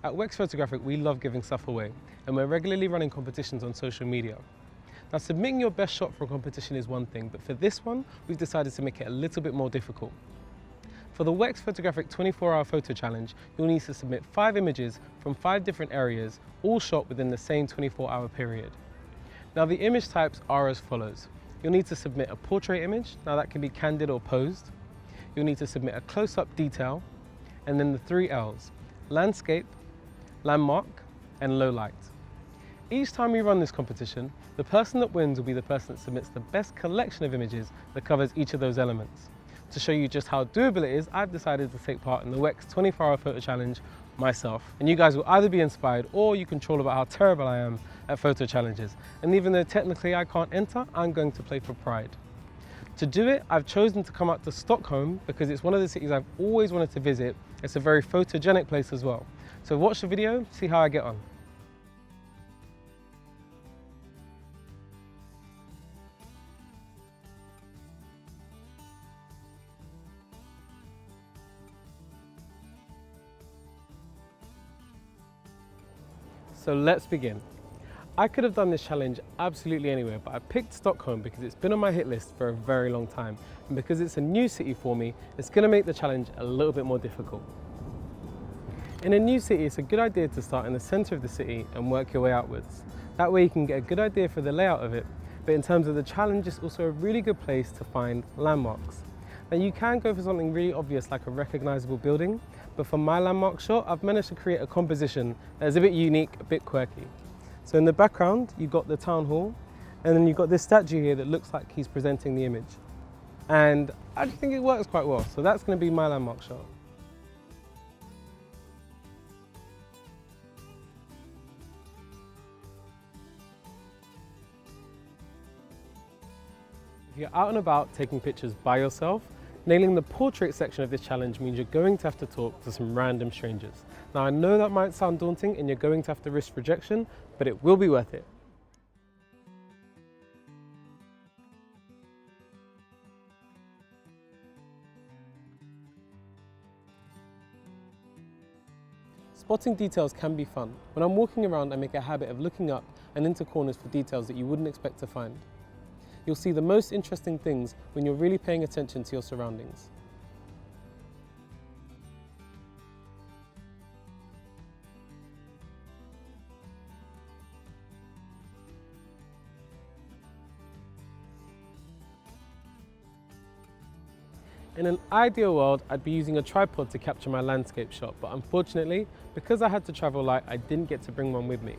At Wex Photographic, we love giving stuff away, and we're regularly running competitions on social media. Now, submitting your best shot for a competition is one thing, but for this one, we've decided to make it a little bit more difficult. For the Wex Photographic 24-hour photo challenge, you'll need to submit 5 images from 5 different areas, all shot within the same 24-hour period. Now, the image types are as follows. You'll need to submit a portrait image, now that can be candid or posed. You'll need to submit a close-up detail, and then the 3 L's, landscape, landmark, and low light. Each time we run this competition, the person that wins will be the person that submits the best collection of images that covers each of those elements. To show you just how doable it is, I've decided to take part in the Wex 24-hour photo challenge myself. And you guys will either be inspired or you can troll about how terrible I am at photo challenges. And even though technically I can't enter, I'm going to play for pride. To do it, I've chosen to come out to Stockholm because it's one of the cities I've always wanted to visit. It's a very photogenic place as well. So watch the video, see how I get on. So let's begin. I could have done this challenge absolutely anywhere, but I picked Stockholm because it's been on my hit list for a very long time. And because it's a new city for me, it's going to make the challenge a little bit more difficult. In a new city, it's a good idea to start in the center of the city and work your way outwards. That way you can get a good idea for the layout of it, but in terms of the challenge, it's also a really good place to find landmarks. Now, you can go for something really obvious like a recognizable building, but for my landmark shot, I've managed to create a composition that is a bit unique, a bit quirky. So in the background, you've got the town hall, and then you've got this statue here that looks like he's presenting the image. And I just think it works quite well, so that's going to be my landmark shot. If you're out and about taking pictures by yourself, nailing the portrait section of this challenge means you're going to have to talk to some random strangers. Now, I know that might sound daunting and you're going to have to risk rejection, but it will be worth it. Spotting details can be fun. When I'm walking around, I make a habit of looking up and into corners for details that you wouldn't expect to find. You'll see the most interesting things when you're really paying attention to your surroundings. In an ideal world, I'd be using a tripod to capture my landscape shot, but unfortunately, because I had to travel light, I didn't get to bring one with me.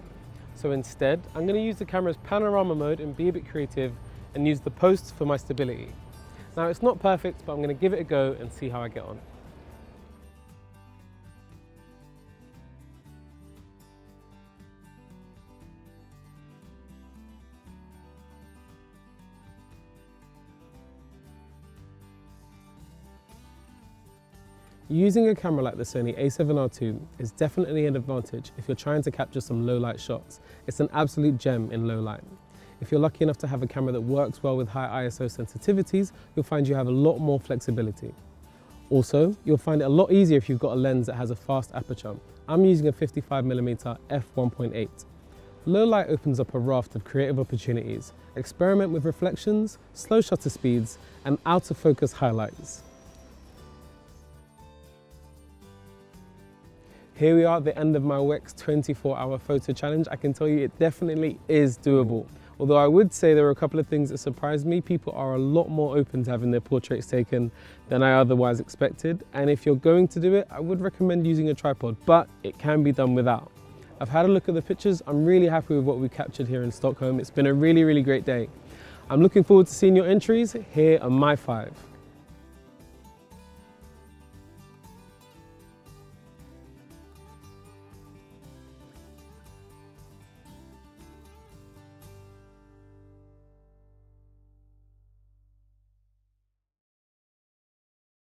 So instead, I'm going to use the camera's panorama mode and be a bit creative and use the posts for my stability. Now, it's not perfect, but I'm going to give it a go and see how I get on. Using a camera like the Sony a7R II is definitely an advantage if you're trying to capture some low light shots. It's an absolute gem in low light. If you're lucky enough to have a camera that works well with high ISO sensitivities, you'll find you have a lot more flexibility. Also, you'll find it a lot easier if you've got a lens that has a fast aperture. I'm using a 55mm f1.8. Low light opens up a raft of creative opportunities. Experiment with reflections, slow shutter speeds, and out of focus highlights. Here we are at the end of my Wex 24-hour photo challenge. I can tell you it definitely is doable. Although I would say there were a couple of things that surprised me. People are a lot more open to having their portraits taken than I otherwise expected. And if you're going to do it, I would recommend using a tripod, but it can be done without. I've had a look at the pictures. I'm really happy with what we captured here in Stockholm. It's been a really, really great day. I'm looking forward to seeing your entries. Here are my 5.